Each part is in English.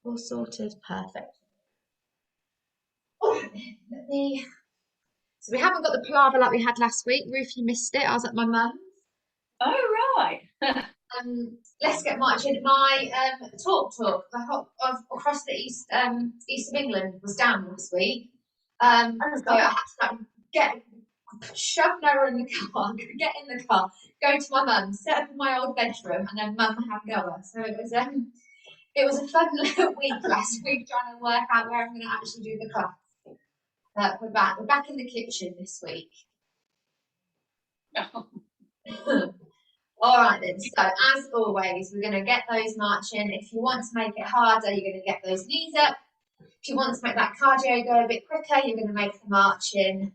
All sorted, perfect. Oh, let me. So we haven't got the palaver like we had last week. Ruth, you missed it. I was at my mum's. Oh, right. Let's get marching. My talk the hot of across the east of England was down this week. So I had to like, get shove Noah in the car, get in the car, go to my mum's, set up in my old bedroom, and then mum had Noah. So it was a fun little week last week trying to work out where I'm going to actually do the class. But we're back. We're back in the kitchen this week. All right then, so as always, we're going to get those marching. If you want to make it harder, you're going to get those knees up. If you want to make that cardio go a bit quicker, you're going to make the marching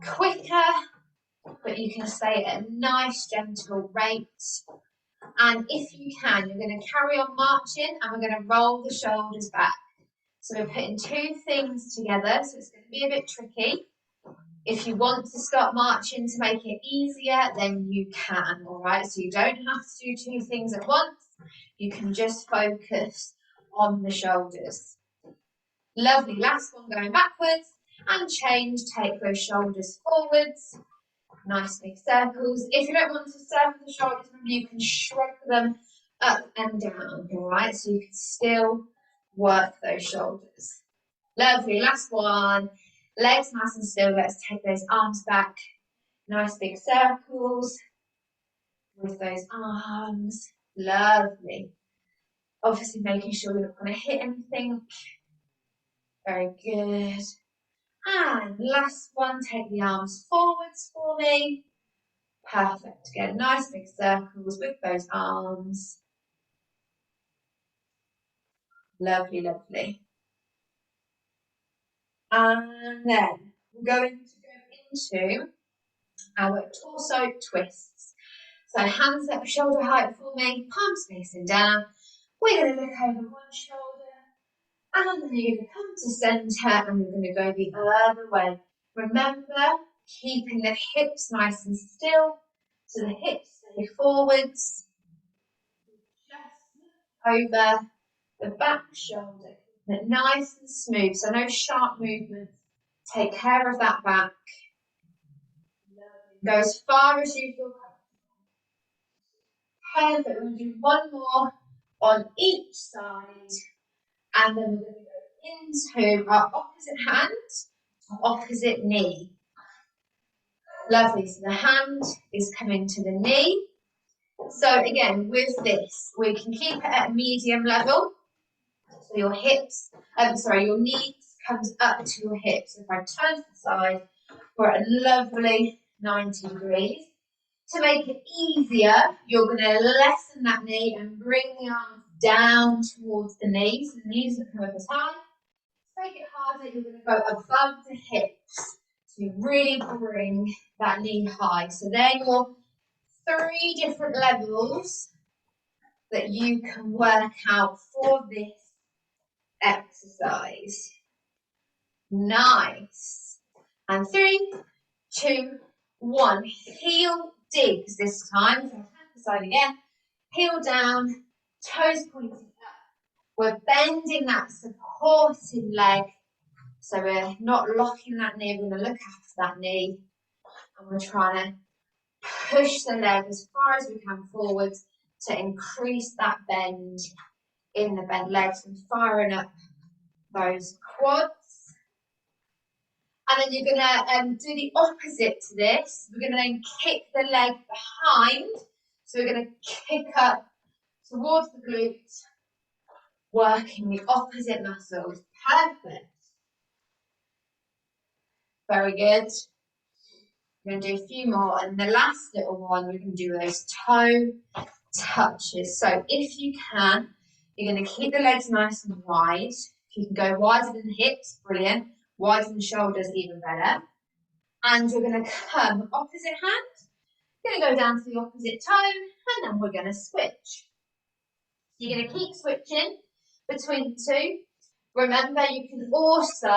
quicker, but you can stay at a nice, gentle rate. And if you can, you're going to carry on marching and we're going to roll the shoulders back. So we're putting two things together, so it's going to be a bit tricky. If you want to start marching to make it easier, then you can, all right? So you don't have to do two things at once. You can just focus on the shoulders. Lovely, last one going backwards and change, take those shoulders forwards. Nice big circles. If you don't want to circle the shoulders, remember you can shrug them up and down, all right? So you can still work those shoulders. Lovely, last one. Legs nice and still. Let's take those arms back. Nice big circles with those arms. Lovely. Obviously making sure you're not going to hit anything. Very good. And last one, take the arms forwards for me. Perfect. Again, nice big circles with those arms. Lovely, lovely. And then we're going to go into our torso twists. So hands up shoulder height for me, palms facing down. We're going to look over one shoulder and then you're going to come to centre and we're going to go the other way. Remember, keeping the hips nice and still, so the hips stay forwards. Just over the back shoulder, keeping it nice and smooth, so no sharp movements. Take care of that back. Go as far as you feel comfortable. Perfect. We're going to do one more on each side, and then we're going to go into our opposite hand, opposite knee. Lovely. So the hand is coming to the knee. So again, with this, we can keep it at a medium level. So your hips, your knees comes up to your hips. If I turn to the side, we're at a lovely 90 degrees. To make it easier, you're going to lessen that knee and bring the arms down towards the knees. So the knees will come up as high. To make it harder, you're going to go above the hips. So you really bring that knee high. So there are your 3 different levels that you can work out for this exercise. Nice. And 3, 2, 1. Heel digs this time. So hand to the side again. Heel down, toes pointing up. We're bending that supported leg. So we're not locking that knee. We're going to look after that knee. And we're trying to push the leg as far as we can forwards to increase that bend in the bent legs and firing up those quads. And then you're going to do the opposite to this. We're going to then kick the leg behind. So we're going to kick up towards the glutes, working the opposite muscles. Perfect. Very good. We're going to do a few more. And the last little one, we're going to do those toe touches. So if you can, you're going to keep the legs nice and wide. If you can go wider than the hips, brilliant. Wider than the shoulders, even better. And you're going to come opposite hand. You're going to go down to the opposite toe, and then we're going to switch. You're going to keep switching between the two. Remember, you can also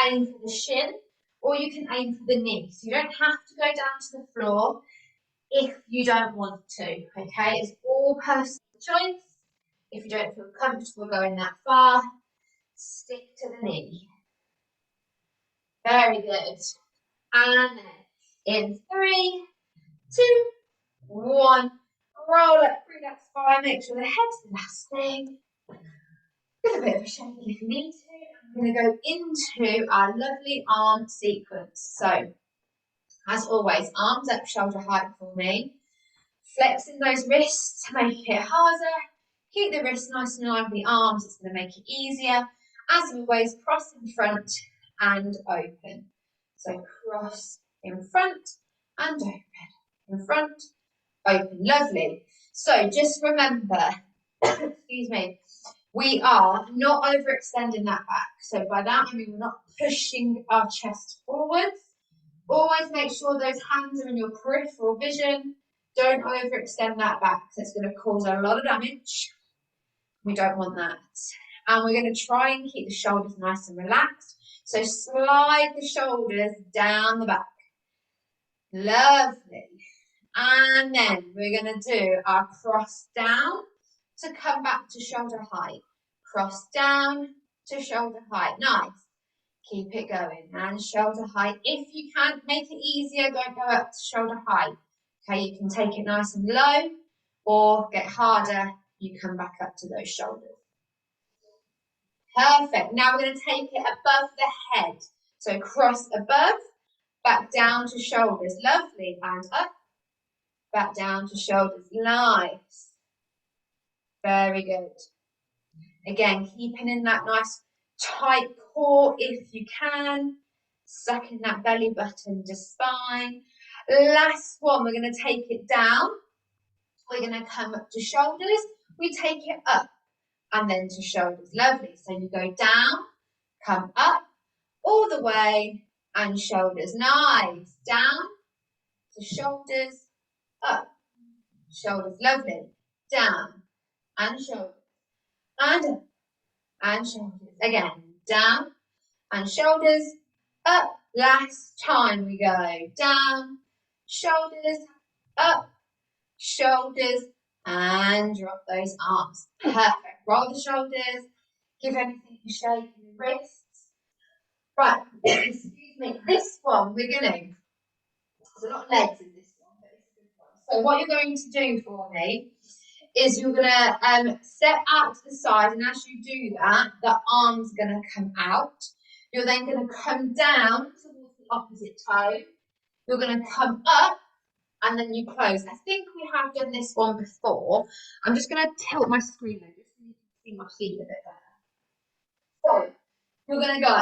aim for the shin, or you can aim for the knee. So you don't have to go down to the floor. if you don't want to, okay? It's all personal choice. If you don't feel comfortable going that far, stick to the knee. Very good. And then in 3, 2, 1, roll up through that spine, make sure the head's the last thing. Give a bit of a shake if you need to. I'm going to go into our lovely arm sequence. So, as always, arms up shoulder height for me. Flexing those wrists to make it harder. Keep the wrists nice and aligned with the arms, it's going to make it easier. As always, cross in front and open. So cross in front and open. In front, open. Lovely. So just remember, excuse me, we are not overextending that back. So by that I mean we're not pushing our chest forwards. Always make sure those hands are in your peripheral vision. Don't overextend that back because it's going to cause a lot of damage. We don't want that. And we're going to try and keep the shoulders nice and relaxed. So slide the shoulders down the back. Lovely. And then we're going to do our cross down to come back to shoulder height. Cross down to shoulder height. Nice. Keep it going. And shoulder height. If you can't make it easier, don't go up to shoulder height. Okay, you can take it nice and low or get harder. You come back up to those shoulders. Perfect. Now we're going to take it above the head. So cross above, back down to shoulders. Lovely. And up, back down to shoulders. Nice. Very good. Again, keeping in that nice tight core if you can. Sucking that belly button to spine. Last one, we're going to take it down. We're going to come up to shoulders. We take it up and then to shoulders. Lovely. So you go down, come up, all the way, and shoulders. Nice. Down to shoulders, up, shoulders. Lovely. Down and shoulders. And up and shoulders. Again, down and shoulders, up. Last time we go down, shoulders, up, shoulders, and drop those arms. Perfect. Roll the shoulders, give everything a shake in the wrists. Right, excuse me, this one we're going to, there's a lot of legs in this one, but it's a good one. So what you're going to do for me is you're going to step out to the side, and as you do that, the arm's going to come out. You're then going to come down towards the opposite toe. You're going to come up, and then you close. I think we have done this one before. I'm just going to tilt my screen over just so you can see my feet a bit better. So, you're going to go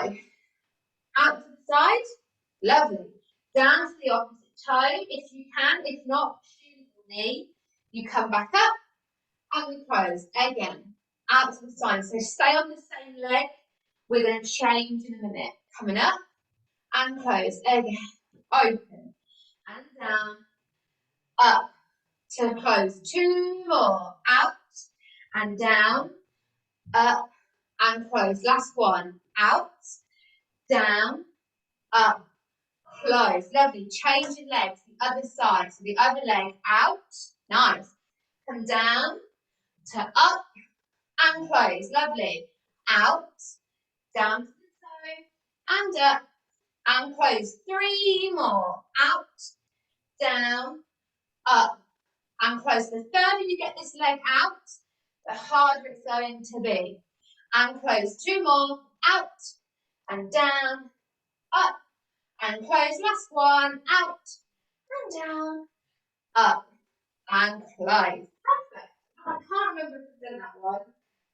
out to the side. Lovely. Down to the opposite toe if you can. If not, shoe or knee. You come back up, and we close. Again, out to the side. So stay on the same leg. We're going to change in a minute. Coming up and close. Again, open and down, up to close. 2 more. Out and down, up and close. Last one. Out, down, up, close. Lovely. Changing legs. The other side. So the other leg out. Nice. Come down to up and close. Lovely. Out, down to the toe, and up, and close. 3 more. Out, down, up, and close. The further you get this leg out, the harder it's going to be. And close. 2 more. Out, and down, up, and close. Last one. Out, and down, up, and close. Perfect. I can't remember if we've done that one.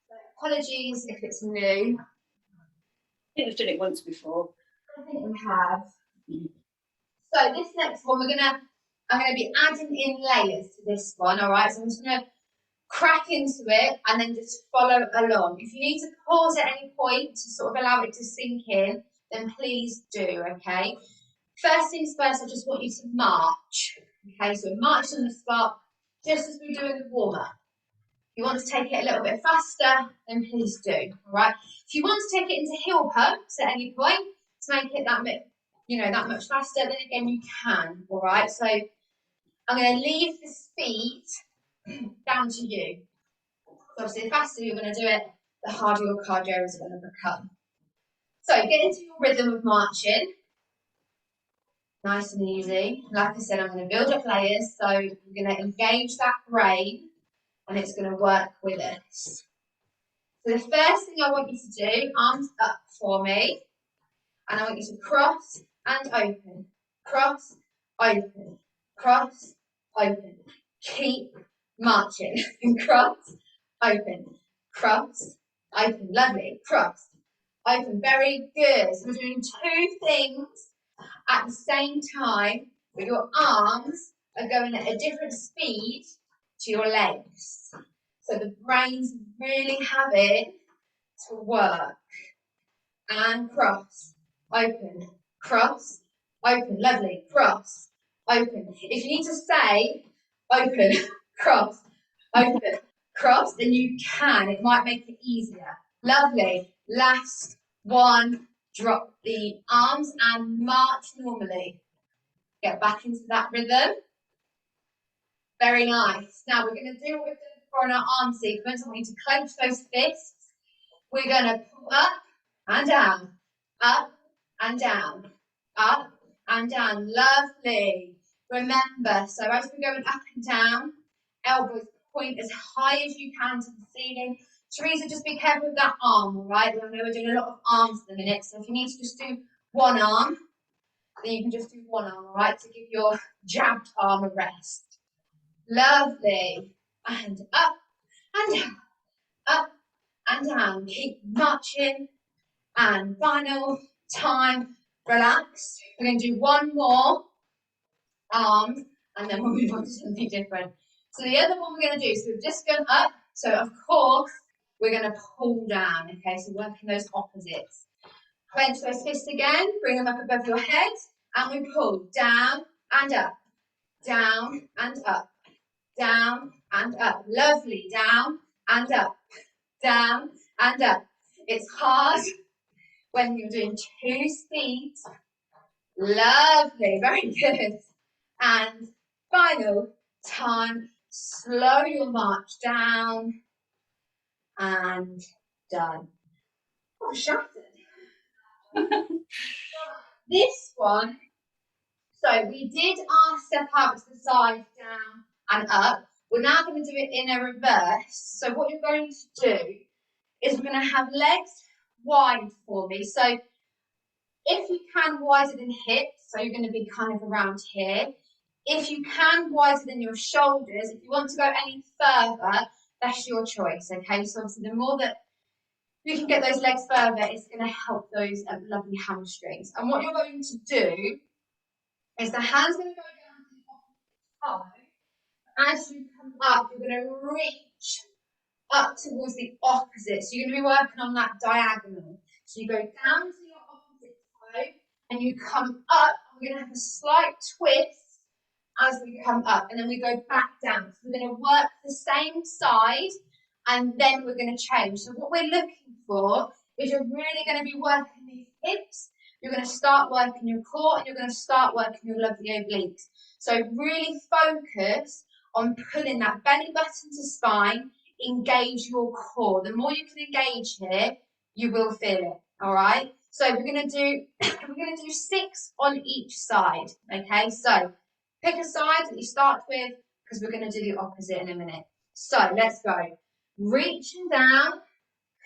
So apologies if it's new. I think we've done it once before. I think we have. So this next one, I'm gonna be adding in layers to this one, all right? So I'm just gonna crack into it and then just follow along. If you need to pause at any point to sort of allow it to sink in, then please do, okay? First things first, I just want you to march. Okay, so march on the spot, just as we do in the warm-up. If you want to take it a little bit faster, then please do, all right? If you want to take it into heel pumps at any point to make it that much faster, then again you can, all right? So I'm going to leave the speed down to you. So obviously the faster you're going to do it, the harder your cardio is going to become. So get into your rhythm of marching. Nice and easy. Like I said, I'm going to build up layers, so you're going to engage that brain and it's going to work with us. So the first thing I want you to do, arms up for me, and I want you to cross and open, cross, open, cross, open. Keep marching. Cross, open, cross, open. Lovely. Cross, open. Very good. So we're doing two things at the same time, but your arms are going at a different speed to your legs. So the brain's really having to work. And cross, open, cross, open. Lovely. Cross, open. If you need to say open, cross, open, cross, then you can. It might make it easier. Lovely. Last one. Drop the arms and march normally. Get back into that rhythm. Very nice. Now we're going to do what we've done before in our arm sequence. I want you to clench those fists. We're going to pull up and down, up and down, up and down. Lovely. Remember, so as we're going up and down, elbows point as high as you can to the ceiling. Teresa, just be careful with that arm, all right? I know we're doing a lot of arms at the minute, so if you need to just do one arm, then you can just do one arm, all right, to give your jabbed arm a rest. Lovely. And up and down, up and down. Keep marching. And final time, relax. We're going to do one more arm, and then we'll move on to something different. So the other one we're going to do, so we've just gone up. So of course, we're going to pull down, okay? So working those opposites. Clench those fists again, bring them up above your head, and we pull down and up, down and up, down and up. Lovely, down and up, down and up. It's hard when you're doing two speeds. Lovely, very good. And final time, slow your march down and done. Oh, shattered. This one, so we did our step out to the side, down and up. We're now going to do it in a reverse. So what you're going to do is we're going to have legs wide for me. So if you can, wider than hips, so you're going to be kind of around here. If you can, wider than your shoulders. If you want to go any further, that's your choice, okay? So obviously the more that you can get those legs further, it's going to help those lovely hamstrings. And what you're going to do is the hand's going to go down to the opposite side. As you come up, you're going to reach up towards the opposite. So you're going to be working on that diagonal. So you go down to your opposite side and you come up. We're going to have a slight twist as we come up, and then we go back down. So we're going to work the same side and then we're going to change. So what we're looking for is you're really going to be working these hips. You're going to start working your core and you're going to start working your lovely obliques. So really focus on pulling that belly button to spine, engage your core. The more you can engage here, you will feel it, all right? So we're going to do 6 on each side, okay? So pick a side that you start with because we're going to do the opposite in a minute. So let's go. Reaching down,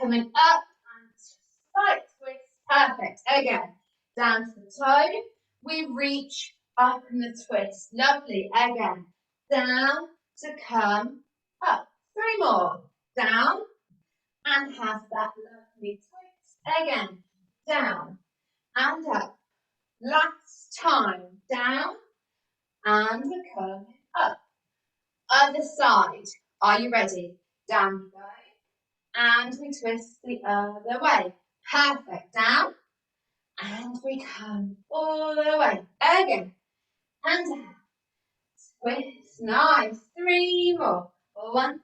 coming up, and slight twist. Perfect. Again, down to the toe. We reach up in the twist. Lovely. Again, down to come up. 3 more. Down and have that lovely twist. Again, down and up. Last time. Down and we're coming up. Other side. Are you ready? Down we go. And we twist the other way. Perfect. Down. And we come all the way. Again. And down. Twist. Nice. 3 more. 1.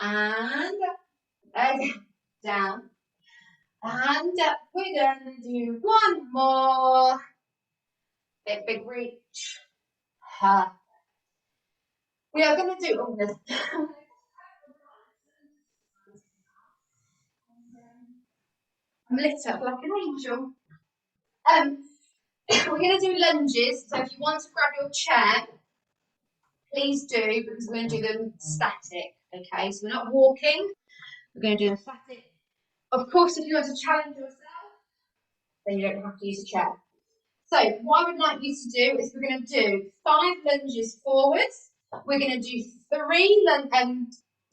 And up. Again. Down. And up. We're going to do 1 more. Big reach. Perfect. We are going to do all this. I'm lit up like an angel. We're going to do lunges. So if you want to grab your chair, please do, because we're going to do them static. Okay, so we're not walking. We're going to do them static. Of course, if you want to challenge yourself, then you don't have to use a chair. So what I would like you to do is we're going to do 5 lunges forwards. We're going to do 3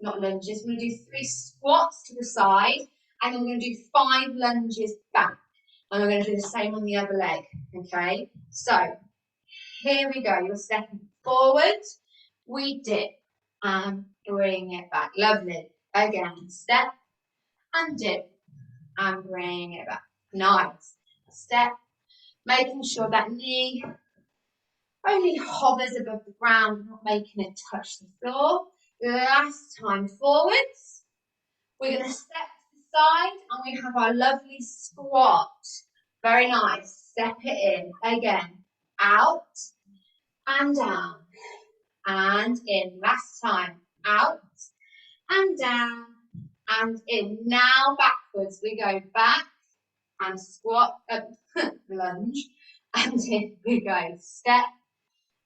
not lunges. We're going to do 3 squats to the side, and then we're going to do 5 lunges back. And we're going to do the same on the other leg. Okay. So here we go. You're stepping forward. We dip and bring it back. Lovely. Again, step and dip and bring it back. Nice. Step. Making sure that knee only hovers above the ground, not making it touch the floor. Last time forwards. We're going to step to the side and we have our lovely squat. Very nice. Step it in. Again. Out and down and in. Last time. Out and down and in. Now backwards. We go back and squat, lunge, and in we go. Step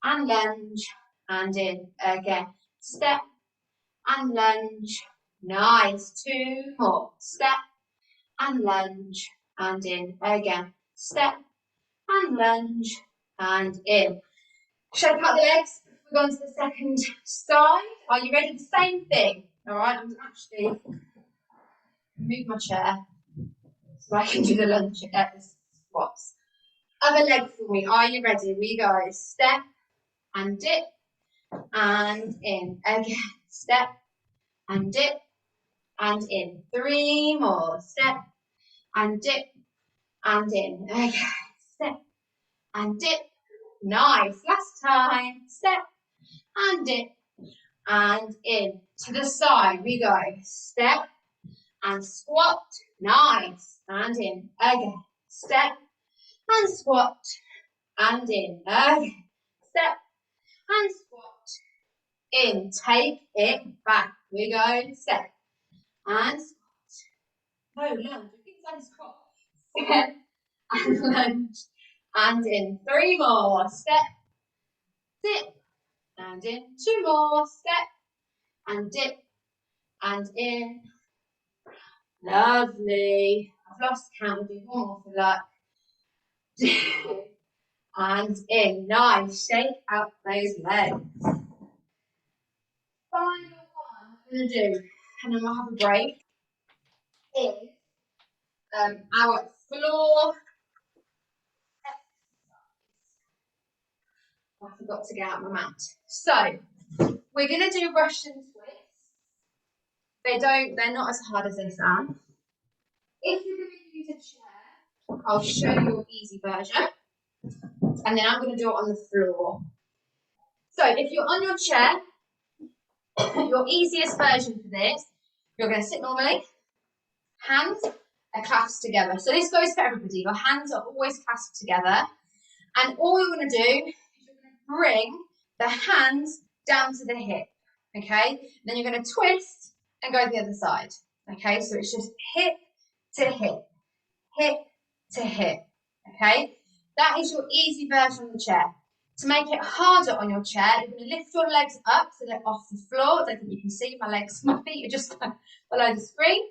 and lunge and in again. Step and lunge. Nice. 2 more. Step and lunge and in again. Step and lunge and in. Shake out the legs. We're going to the second side. Are you ready? The same thing. All right. I'm actually move my chair so I can do the lunge at the squats. Other leg for me. Are you ready? We go. Step and dip and in again. Step and dip and in. 3 more. Step and dip and in again. Step and dip. Nice. Last time. Step and dip and in. To the side we go. Step and squat. Nice. And in again. Step and squat and in again. Step and squat. In. Take it back. We go. Step and squat. No, lunge. And squat. Step and lunge and in. 3 more. Step. Dip and in. 2 more. Step and dip and in. Lovely. I've lost count. We'll do 1 more for that. And in. Nice. Shake out those legs. Final one I'm going to do, and then we'll have a break, is our floor exercise. I forgot to get out my mat. So we're going to do Russian twists. They're not as hard as they sound. If you're going to use a chair, I'll show you an easy version, and then I'm going to do it on the floor. So if you're on your chair, your easiest version for this, you're going to sit normally, hands are clasped together. So this goes for everybody. Your hands are always clasped together, and all you're going to do is you're going to bring the hands down to the hip, okay? Then you're going to twist and go to the other side, okay? So it's just hip to hip, hip to hip, okay? That is your easy version of the chair. To make it harder on your chair, you're going to lift your legs up so they're off the floor. I don't think you can see my legs, my feet are just below the screen.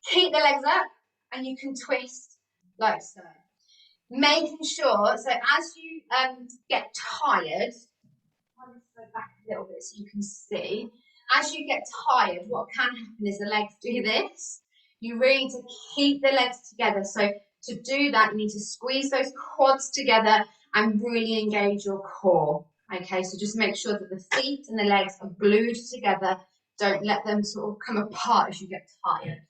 Keep the legs up and you can twist like so. Making sure, so as you get tired, I'll just go back a little bit so you can see. As you get tired, what can happen is the legs do this. You really need to keep the legs together. So to do that, you need to squeeze those quads together and really engage your core. Okay, so just make sure that the feet and the legs are glued together. Don't let them sort of come apart as you get tired.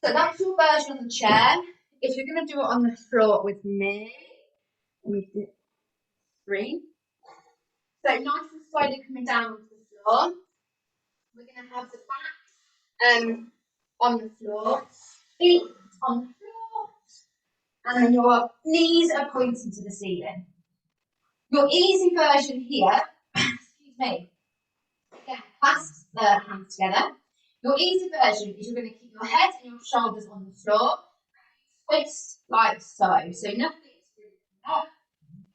So that's your version on the chair. If you're going to do it on the floor with me, let me do 3. So nice and slowly coming down onto the floor. We're going to have the back on the floor, feet on the floor, and then your knees are pointing to the ceiling. Your easy version here, excuse me, again, clasp the hands together. Your easy version is you're going to keep your head and your shoulders on the floor. Twist like so. So nothing's really up.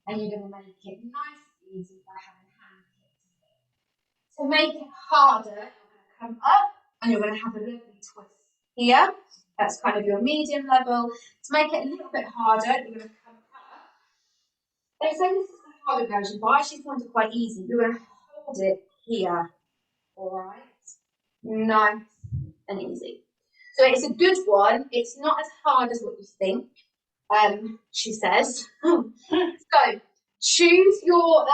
And you're going to make it nice and easy by having hand kicks. To make it harder, you're going to come up and you're going to have a lovely twist here. That's kind of your medium level. To make it a little bit harder, you're going to come up. They say this is the harder version, but I actually find it quite easy. You're going to hold it here. Alright? Nice and easy. So it's a good one. It's not as hard as what you think, she says. So choose your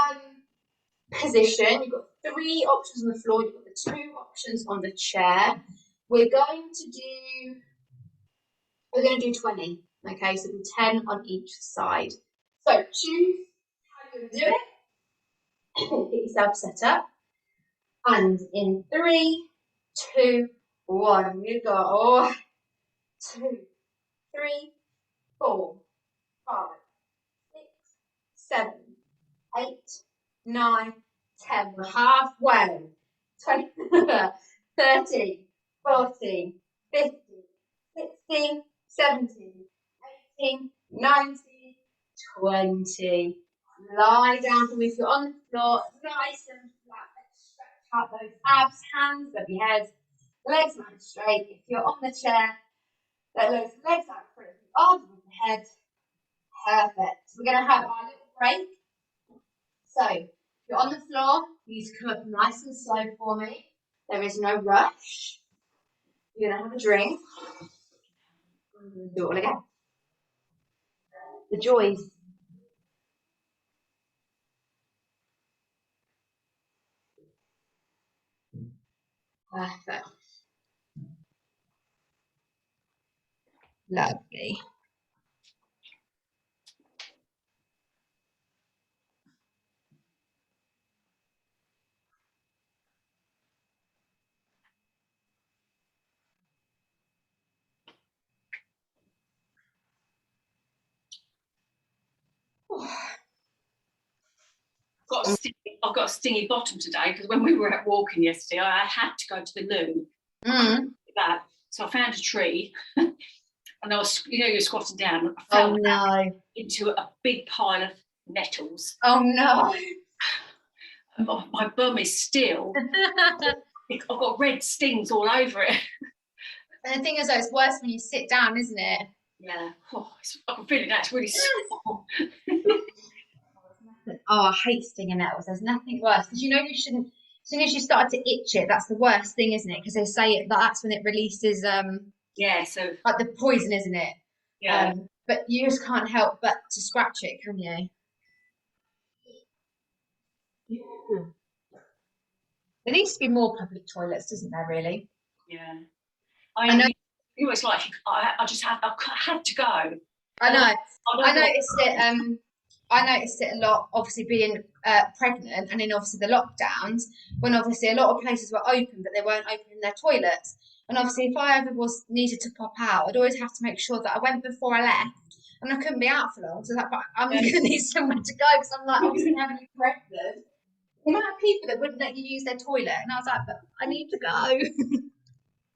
position. You've got 3 options on the floor. You've got the 2 options on the chair. We're going to do 20. Okay, so 10 on each side. So choose how you're going to do it. Get yourself set up. And in 3, 2, 1, you go. 2, 3, 4, 5, 6, 7, 8, 9, 10. We're halfway. 20, 13, 14, 15, 16, 17, 18, 19, 20. Lie down for me if you're on the floor, nice and flat. Let's stretch out those abs, hands above your head, legs nice straight. If you're on the chair, let those legs out for it, arms above the head. Perfect. So we're going to have our little break. So if you're on the floor, you need to come up nice and slow for me. There is no rush. You're going to have a drink. Do it all again. The joys. Perfect. Lovely. I've got a stingy bottom today because when we were out walking yesterday, I had to go to the loo. That. So I found a tree and I was, you're squatting down. I fell into a big pile of nettles. Oh no. My bum is still, I've got red stings all over it. And the thing is, though, it's worse when you sit down, isn't it? Yeah. Oh, I can feel it now. It's really small. Oh, I hate stinging nettles. There's nothing worse because you shouldn't. As soon as you start to itch it, that's the worst thing, isn't it? Because they say that's when it releases yeah. So like the poison, isn't it? Yeah. But you just can't help but to scratch it, can you? Yeah. There needs to be more public toilets, doesn't there? Really? Yeah. I know. It was like I had to go. I know. I noticed it. I noticed it a lot, obviously being pregnant, and in obviously the lockdowns, when obviously a lot of places were open, but they weren't opening their toilets. And obviously, if I ever was needed to pop out, I'd always have to make sure that I went before I left, and I couldn't be out for long. So like, I'm going to need somewhere to go because I'm like obviously having pregnant. The amount of people that wouldn't let you use their toilet, and I was like, but I need to go.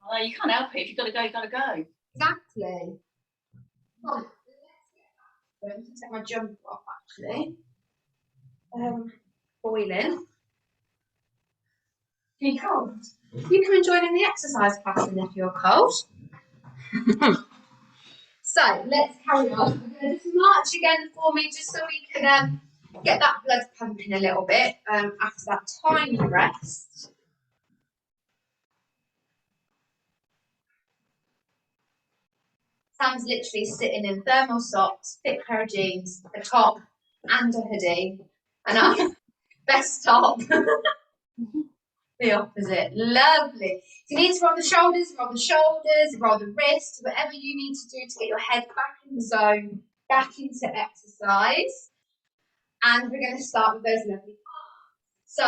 Well, you can't help it. If you've got to go, you've got to go. Exactly. Oh. I'm going to take my jumper off actually. Boiling. Are you cold? You can join in the exercise pattern if you're cold. So let's carry on. We're going to just march again for me just so we can get that blood pumping a little bit after that tiny rest. Sam's literally sitting in thermal socks, thick pair of jeans, a top and a hoodie, and our best top. The opposite. Lovely. If you need to roll the shoulders, roll the wrists, whatever you need to do to get your head back in the zone, back into exercise. And we're going to start with those lovely arms. So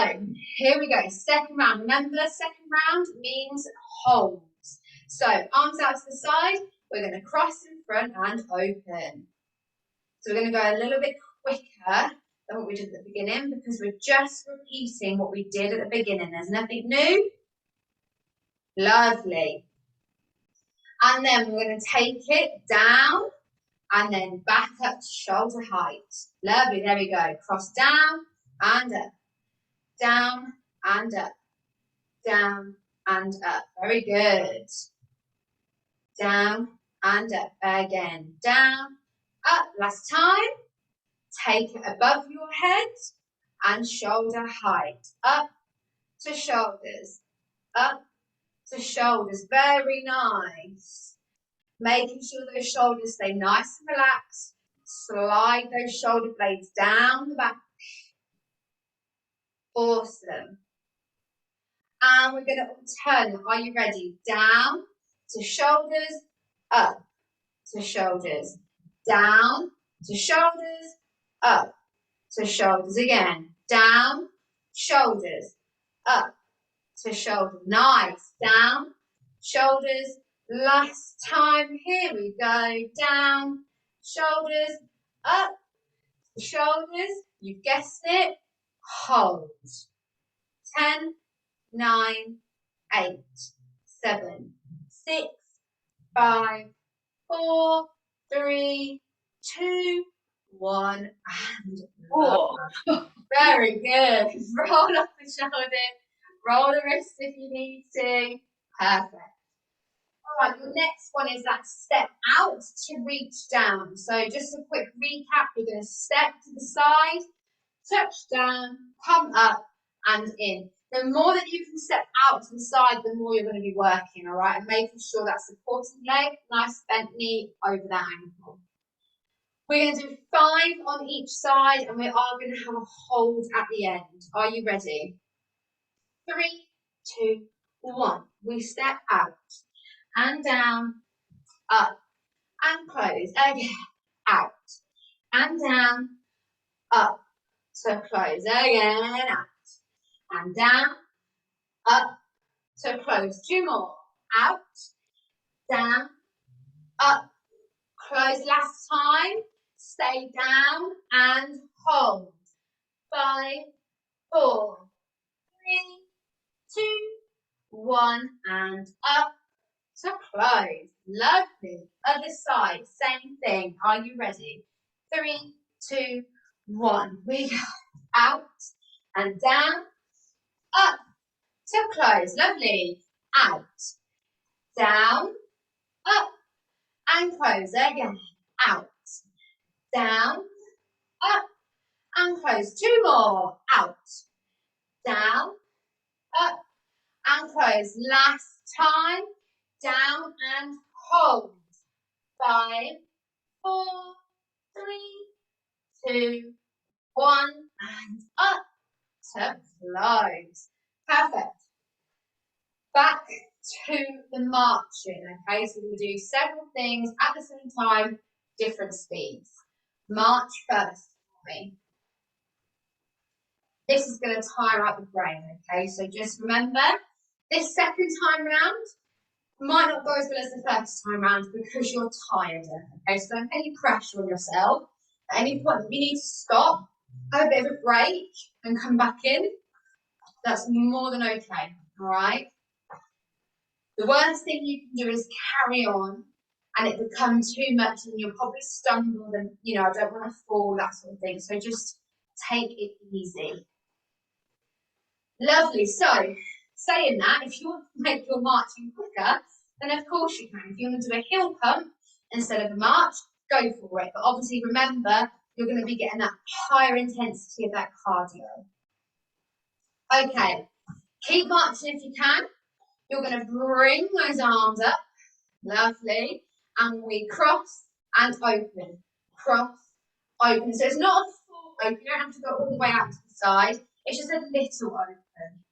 here we go. Second round. Remember, second round means holds. So arms out to the side. We're going to cross in front and open. So we're going to go a little bit quicker than what we did at the beginning because we're just repeating what we did at the beginning. There's nothing new. Lovely. And then we're going to take it down and then back up to shoulder height. Lovely. There we go. Cross down and up. Down and up. Down and up. Very good. Down and up again. Down, up. Last time. Take it above your head and shoulder height. Up to shoulders. Up to shoulders. Very nice. Making sure those shoulders stay nice and relaxed. Slide those shoulder blades down the back. Awesome. And we're going to alternate. Are you ready? Down to shoulders, up to shoulders, down to shoulders, up to shoulders again. Down, shoulders, up to shoulders. Nice. Down, shoulders. Last time. Here we go. Down, shoulders, up, shoulders. You've guessed it. Hold. 10, 9, 8, 7, 6, 5, 4, 3, 2, 1, and very good. Roll off the shoulders, roll the wrists if you need to. Perfect. All right, your next one is that step out to reach down. So just a quick recap, you're going to step to the side, touch down, come up and in. The more that you can step out to the side, the more you're going to be working, all right? And making sure that supporting leg, nice bent knee over that ankle. We're going to do 5 on each side and we are going to have a hold at the end. Are you ready? 3, 2, 1. We step out and down, up and close. Again, out and down, up to close. Again, out and down, up to close. 2 more. Out, down, up, close. Last time. Stay down and hold. 5, 4, 3, 2, 1, and up to close. Lovely. Other side, same thing. Are you ready? 3, 2, 1. We go out and down, up to close. Lovely. Out, down, up, and close. Again. Out, down, up, and close. 2 more. Out, down, up, and close. Last time. Down and hold. 5, 4, 3, 2, 1, and up to close. Perfect. Back to the marching, okay? So we'll do several things at the same time, different speeds. March first for me. This is going to tire out the brain, okay? So just remember, this second time round might not go as well as the first time round because you're tired, okay? So don't put any pressure on yourself. At any point, if you need to stop, have a bit of a break and come back in, that's more than okay, all right? The worst thing you can do is carry on and it becomes too much and you'll probably stumble and, you know, I don't want to fall, that sort of thing. So just take it easy. Lovely. So, saying that, if you want to make your marching quicker, then of course you can. If you want to do a heel pump instead of a march, go for it. But obviously remember, you're going to be getting that higher intensity of that cardio. Okay, keep marching if you can. You're going to bring those arms up. Lovely. And we cross and open. Cross, open. So it's not a full open. You don't have to go all the way out to the side. It's just a little open.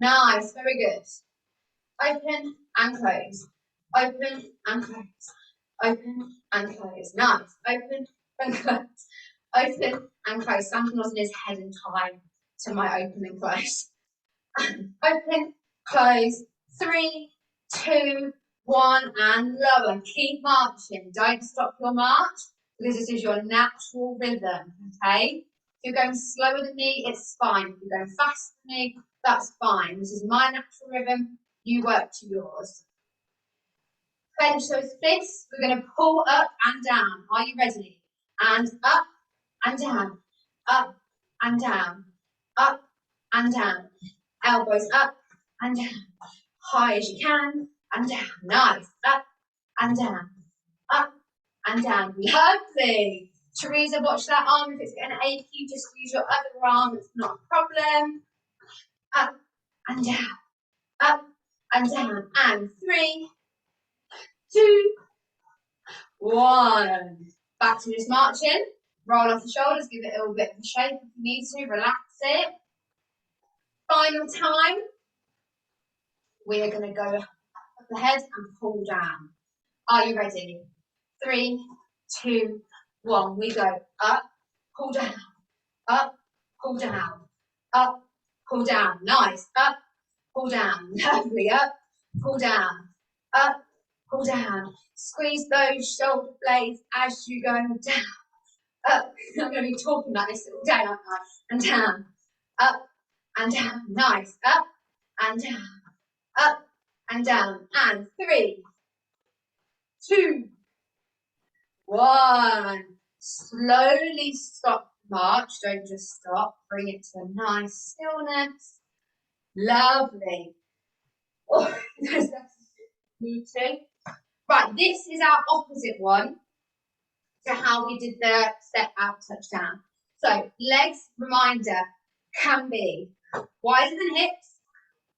Nice. Very good. Open and close. Open and close. Open and close. Nice. Open and close. Open and close. Something was in his head in time to my open and close. Open, close. 3, 2, 1, and lower. Keep marching. Don't stop your march because this is your natural rhythm, okay? you're going slower than me, it's fine. If you're going faster than me, that's fine. This is my natural rhythm. You work to yours. Clench those fists. We're going to pull up and down. Are you ready? And up and down. Up and down. Up and down. Elbows up and down. High as you can and down. Nice. Up and down. Up and down. Lovely. Teresa, watch that arm. If it's getting achy, just use your other arm. It's not a problem. Up and down. Up and down. And 3, 2, 1. Back to just marching. Roll off the shoulders. Give it a little bit of a shake if you need to. Relax it. Final time. We are going to go up the head and pull down. Are you ready? 3, 2, 1. We go up, pull down, up, pull down, up, pull down. Nice. Up, pull down. Lovely. Up, pull down, up, pull down. Squeeze those shoulder blades as you go down. Up. I'm going to be talking like this all day, aren't I? And down. Up and down. Nice. Up and down. Up and down. And 3, 2, 1. Slowly stop the march. Don't just stop. Bring it to a nice stillness. Lovely. Oh, me too. Right, this is our opposite one to how we did the step out, touch down. So legs, reminder, can be wider than hips,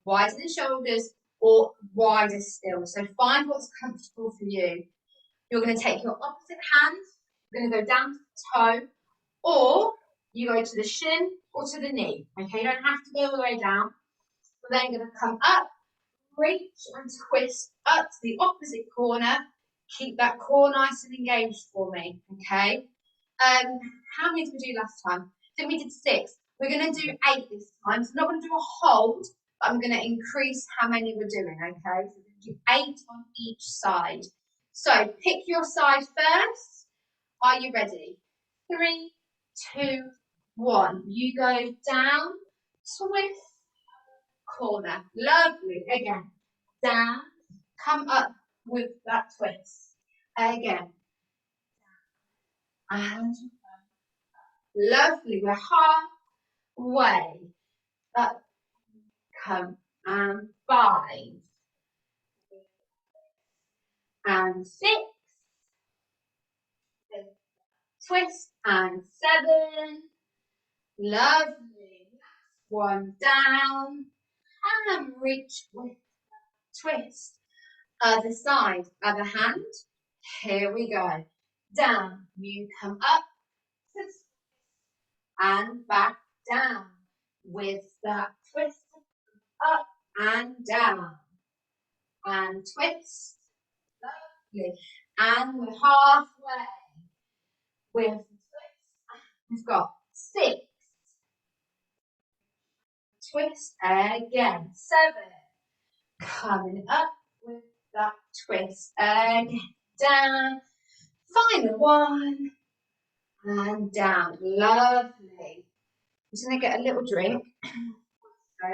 wider than shoulders, or wider still. So find what's comfortable for you. You're going to take your opposite hand, you're going to go down to the toe, or you go to the shin or to the knee. Okay, you don't have to go all the way down. We're then going to come up, reach and twist up to the opposite corner. Keep that core nice and engaged for me, okay? How many did we do last time? I think we did 6. We're going to do 8 this time. So I'm not going to do a hold, but I'm going to increase how many we're doing, okay? So we're going to do 8 on each side. So pick your side first. Are you ready? 3, 2, 1. You go down, twist, corner. Lovely. Again, down, come up with that twist. Again. And lovely. We're halfway. Up, come, and 5. And 6. Twist, and 7. Lovely. 1 down. And reach with twist. Other side, other hand. Here we go. Down. You come up. And back down. With that twist. Up and down. And twist. Lovely. And we're halfway. With the twist. We've got 6. Twist again. 7. Coming up with that twist again. Down. Final 1. And down. Lovely. I'm just going to get a little drink. So,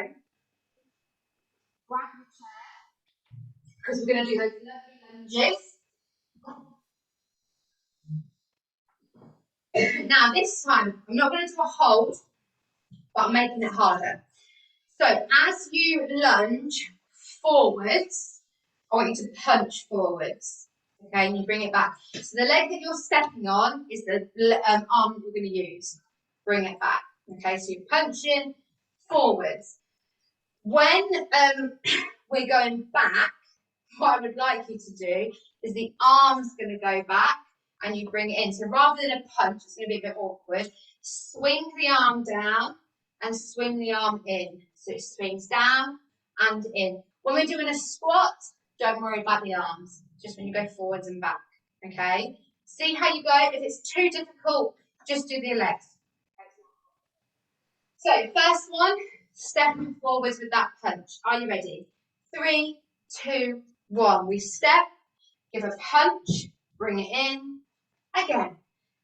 grab your chair. Because we're going to do those lovely lunges. Now this time, I'm not going to do a hold, but I'm making it harder. So as you lunge forwards, I want you to punch forwards, okay, and you bring it back. So the leg that you're stepping on is the arm that we're going to use. Bring it back, okay, so you're punching forwards. When we're going back, what I would like you to do is the arm's going to go back and you bring it in. So rather than a punch, it's going to be a bit awkward. Swing the arm down and swing the arm in. So it swings down and in. When we're doing a squat, don't worry about the arms. Just when you go forwards and back, okay? See how you go. If it's too difficult, just do the legs. So first one, stepping forwards with that punch. Are you ready? 3, 2, 1. We step, give a punch, bring it in. Again,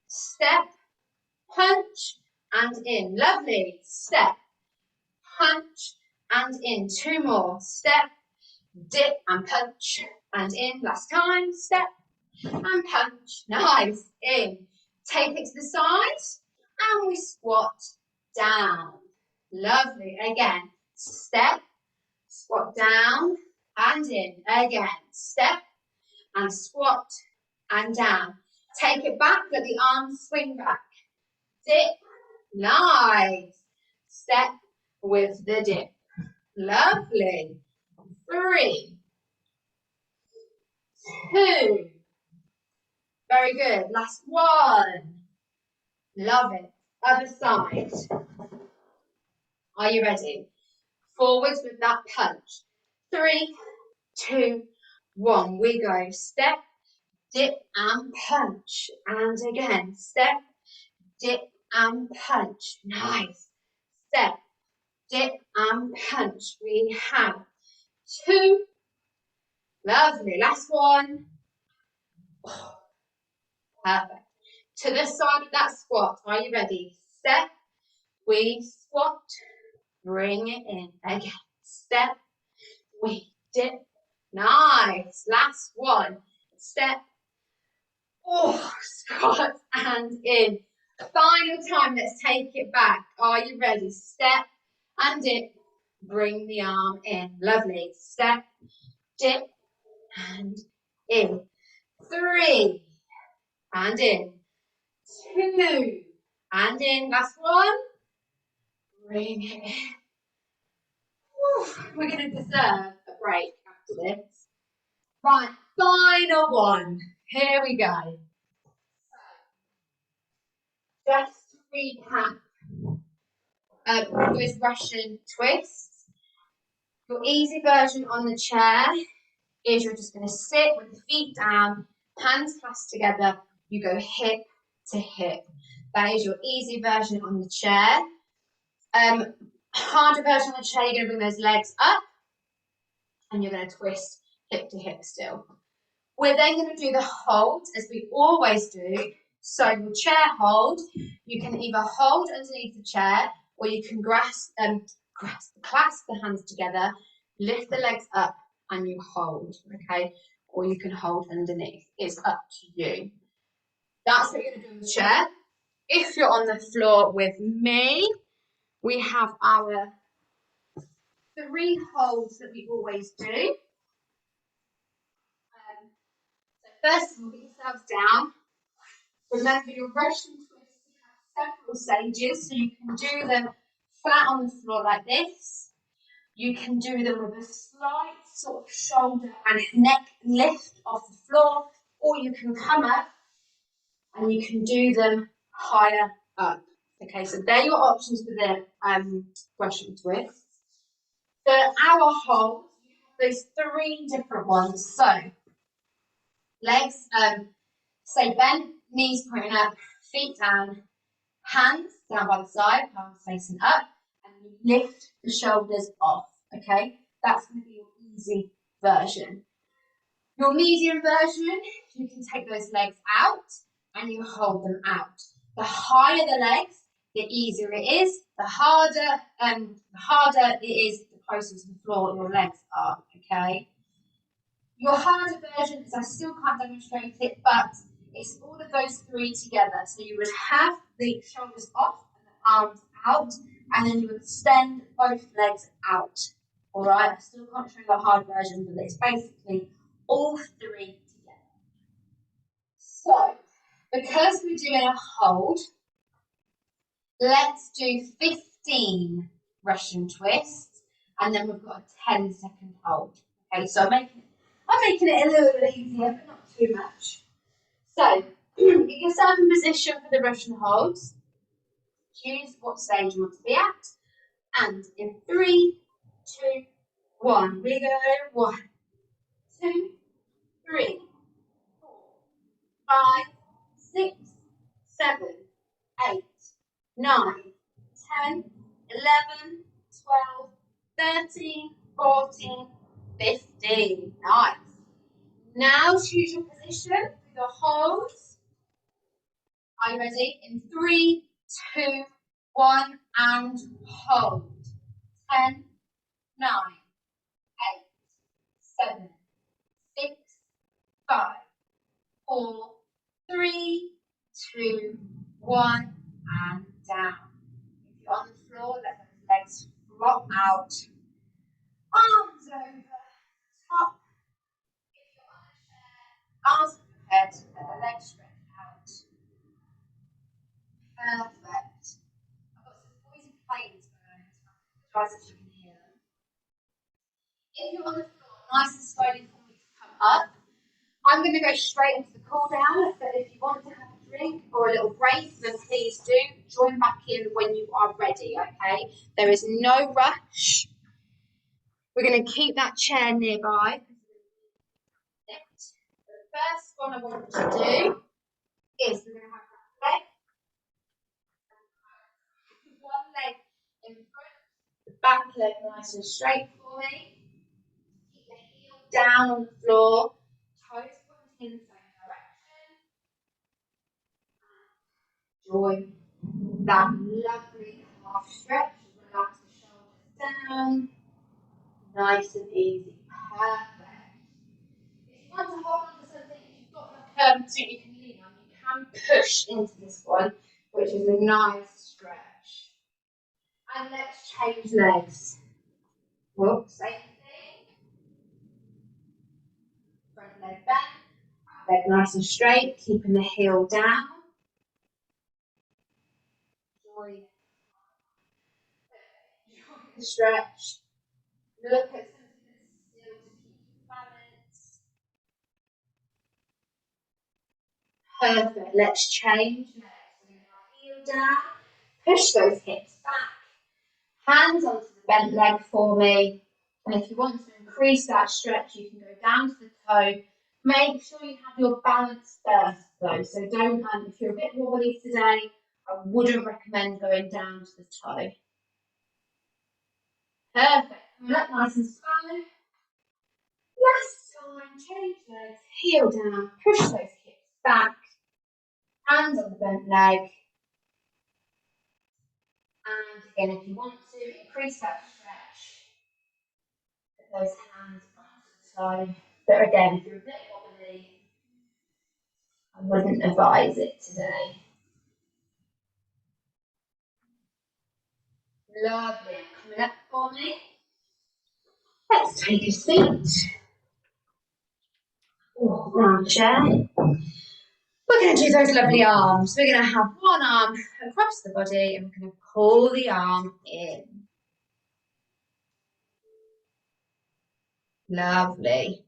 step, punch, and in. Lovely. Step, punch, and in. 2 more. Step, dip, and punch, and in. Last time. Step, and punch. Nice. In. Take it to the side, and we squat down. Lovely. Again. Step, squat down, and in. Again. Step, and squat, and down. Take it back, let the arms swing back. Dip. Nice. Step with the dip. Lovely. 3, 2. Very good. Last one. Love it. Other side. Are you ready? Forwards with that punch. 3, 2, 1. We go. Step, dip, and punch. And again. Step, dip, and punch. Nice. Step, dip, and punch. We have 2. Lovely. Last one. Perfect. To the side of that squat. Are you ready? Step, we squat, bring it in. Again. Step, we dip. Nice. Last one. Step, squat, and in. Final time. Let's take it back. Are you ready? Step and dip. Bring the arm in. Lovely. Step, dip, and in. 3, and in. 2, and in. Last one. Bring it in. We're going to deserve a break after this. Right, final one. Here we go. Just to recap previous Russian twists. Your easy version on the chair is you're just going to sit with the feet down, hands clasped together. You go hip to hip. That is your easy version on the chair. Harder version on the chair, you're going to bring those legs up and you're going to twist hip to hip still. We're then going to do the hold as we always do. So your chair hold, you can either hold underneath the chair or you can clasp the hands together, lift the legs up and you hold, okay? Or you can hold underneath. It's up to you. That's what you're going to do on the chair. If you're on the floor with me, we have our 3 holds that we always do. So first of all, get yourselves down. Remember your Russian twists have several stages, so you can do them flat on the floor like this. You can do them with a slight sort of shoulder and neck lift off the floor, or you can come up and you can do them higher up. Okay, so they're your options for the Russian twists. For our holds, you have those 3 different ones. So legs, stay bent, knees pointing up, feet down, hands down by the side, palms facing up, and you lift the shoulders off, okay? That's going to be your easy version. Your medium version, you can take those legs out and you hold them out. The higher the legs, the easier it is. The harder it is, the closer to the floor your legs are, okay? Your harder version is I still can't demonstrate it, but it's all of those 3 together. So you would have the shoulders off and the arms out, and then you would extend both legs out. All right, I still can't show you the hard version, but it's basically all 3 together. So, because we're doing a hold, let's do 15 Russian twists, and then we've got a 10-second hold. Okay, so I'm making it a little bit easier, but not too much. So, get yourself in position for the Russian holds. Choose what stage you want to be at. And in 3, 2, 1, we go 1, 2, 3, 4, 5, 6, 7, 8, 9, 10, 11, 12, 13, 14, 15. Nice. Now choose your position for the holds. Are you ready? In 3, 2, 1, and hold. 10, 9, 8, 7, 6, 5, 4, 3, 2, 1, and down. If you're on the floor, let those legs flop out. Arms over, top. If you're on a chair, arms overhead, let the legs stretch out. Perfect. I've got some noisy planes going on, try so you can hear them. If you're on the floor, nice and slowly for me to come up. I'm going to go straight into the cool down, but if you want to have a drink or a little break, then please do join back in when you are ready, okay? There is no rush. We're going to keep that chair nearby. The first one I want to do is we're going to have that leg, one leg in front, the back leg nice and straight for me. Keep the heel down on the floor, toes pointing in the same direction. Join that lovely calf stretch. Relax the shoulders down. Nice and easy. Perfect. If you want to hold on to something, if you've got like something you can lean on, you can push into this one, which is a nice stretch. And let's change legs. Whoops, same thing. Front leg bent, leg nice and straight, keeping the heel down. Join the stretch. Look at something that's still to keep balance. Perfect. Let's change legs. We're going to heel down. Push those hips back. Hands onto the bent leg for me. And if you want to increase that stretch, you can go down to the toe. Make sure you have your balance first though. So don't, if you're a bit wobbly today, I wouldn't recommend going down to the toe. Perfect. Coming up nice and slow. Last time, change legs, heel down, push those hips back, hands on the bent leg. And again, if you want to increase that stretch, put those hands onto the toe. But again, if you're a bit wobbly, I wouldn't advise it today. Lovely. Coming up for me. Let's take a seat. Round chair. We're going to do those lovely arms. We're going to have one arm across the body and we're going to pull the arm in. Lovely.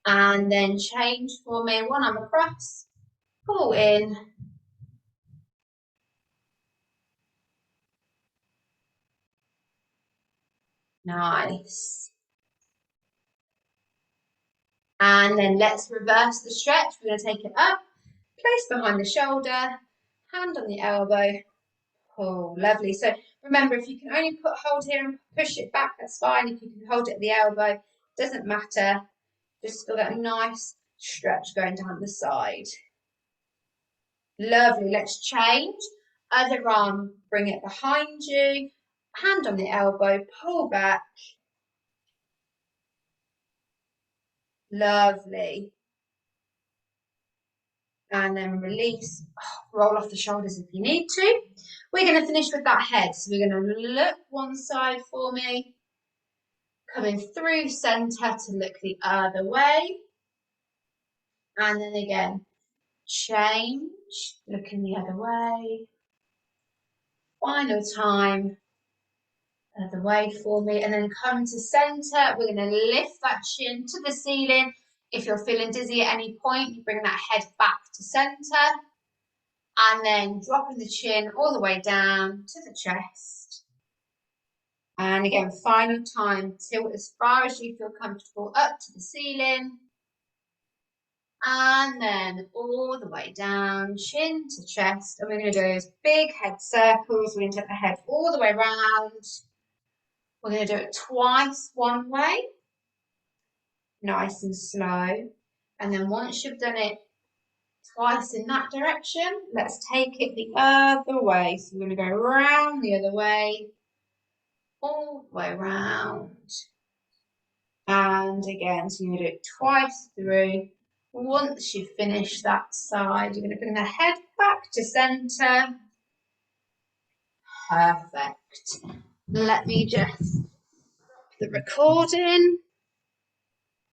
And then change for me, one arm across, pull in. Nice. And then let's reverse the stretch. We're going to take it up, place behind the shoulder, hand on the elbow, pull. Lovely. So remember, if you can only hold here and push it back, that's fine. If you can hold it at the elbow, doesn't matter. Just feel that nice stretch going down the side. Lovely. Let's change. Other arm, bring it behind you. Hand on the elbow, pull back. Lovely. And then release. Roll off the shoulders if you need to. We're going to finish with that head. So we're going to look one side for me. Coming through center to look the other way. And then again, change, looking the other way. Final time, other way for me. And then come to center. We're going to lift that chin to the ceiling. If you're feeling dizzy at any point, you bring that head back to center. And then dropping the chin all the way down to the chest. And again, final time, tilt as far as you feel comfortable up to the ceiling. And then all the way down, chin to chest. And we're going to do those big head circles. We're going to take the head all the way around. We're going to do it twice one way. Nice and slow. And then once you've done it twice in that direction. Let's take it the other way. So we're going to go round the other way, all the way round. And again, so you're going to do it twice through. Once you've finished that side, you're going to bring the head back to centre. Perfect. Let me just stop the recording.